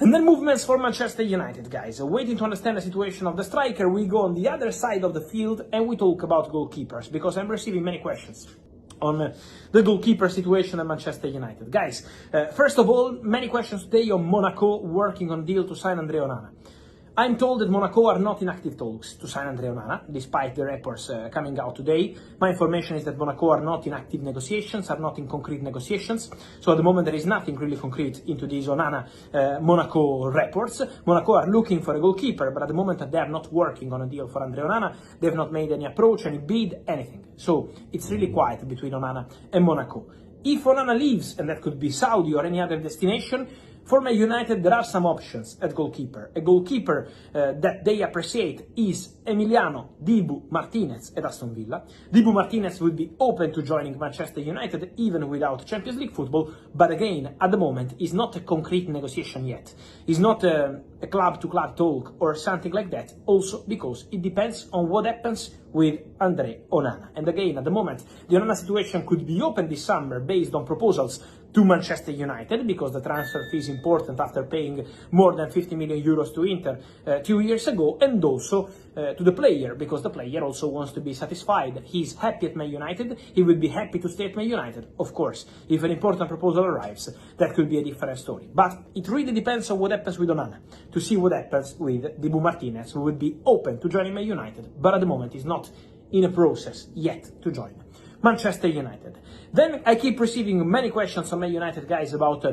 And then movements for Manchester United, guys. Waiting to understand the situation of the striker, we go on the other side of the field and we talk about goalkeepers, because I'm receiving many questions on the goalkeeper situation at Manchester United. Guys, first of all, many questions today on Monaco working on deal to sign Onana. I'm told that Monaco are not in active talks to sign Onana, despite the reports coming out today. My information is that Monaco are not in active negotiations, are not in concrete negotiations. So at the moment there is nothing really concrete into these Onana Monaco reports. Monaco are looking for a goalkeeper, but at the moment they are not working on a deal for Onana. They have not made any approach, any bid, anything. So it's really quiet between Onana and Monaco. If Onana leaves, and that could be Saudi or any other destination, for Man United, there are some options at goalkeeper. A goalkeeper that they appreciate is Emiliano Dibu Martinez at Aston Villa. Dibu Martinez would be open to joining Manchester United even without Champions League football, but again, at the moment, it's not a concrete negotiation yet. It's not a club-to-club talk or something like that, also because it depends on what happens with Andre Onana. And again, at the moment, the Onana situation could be open this summer based on proposals to Manchester United, because the transfer fee is important after paying more than 50 million euros to Inter 2 years ago, and also to the player, because the player also wants to be satisfied. He's happy at Man United, he would be happy to stay at Man United, of course. If an important proposal arrives, that could be a different story. But it really depends on what happens with Onana, to see what happens with Dibu Martinez, who would be open to joining Man United, but at the moment is not in a process yet to join Manchester United. Then I keep receiving many questions on Man United, guys, about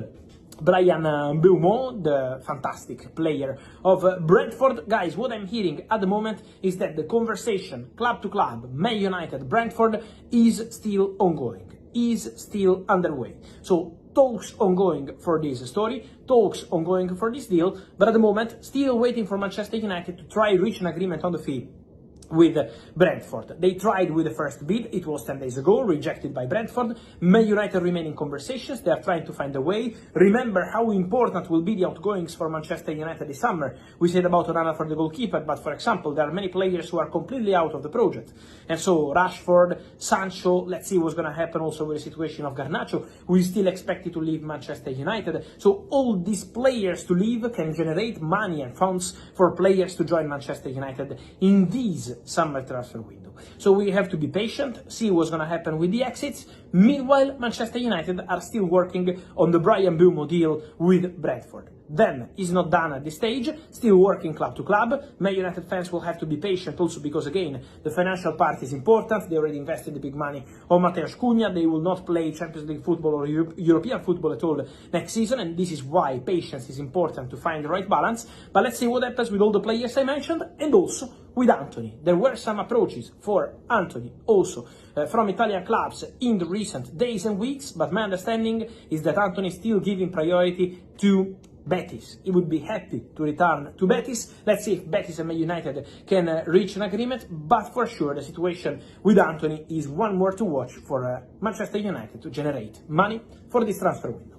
Brian Mbeumo, the fantastic player of Brentford. Guys, what I'm hearing at the moment is that the conversation, club to club, Man United, Brentford, is still ongoing, is still underway. So talks ongoing for this story, talks ongoing for this deal, but at the moment, still waiting for Manchester United to try reach an agreement on the fee with Brentford. They tried with the first bid, it was 10 days ago, rejected by Brentford. Man United remain in conversations, they are trying to find a way. Remember how important will be the outgoings for Manchester United this summer. We said about Onanas for the goalkeeper, but for example, there are many players who are completely out of the project. And so Rashford, Sancho, let's see what's going to happen also with the situation of Garnacho, who is still expected to leave Manchester United. So all these players to leave can generate money and funds for players to join Manchester United in these summer transfer window. So we have to be patient, see what's going to happen with the exits. Meanwhile, Manchester United are still working on the Brian Mbeumo deal with Brentford. Then is not done at this stage, still working club to club. Man United fans will have to be patient also because, again, the financial part is important. They already invested the big money on Mateus Cunha. They will not play Champions League football or European football at all next season, and this is why patience is important to find the right balance. But let's see what happens with all the players I mentioned, and also with Antony. There were some approaches for Antony also from Italian clubs in the recent days and weeks, but my understanding is that Antony is still giving priority to Betis. He would be happy to return to Betis. Let's see if Betis and Man United can reach an agreement, but for sure the situation with Antony is one more to watch for Manchester United to generate money for this transfer window.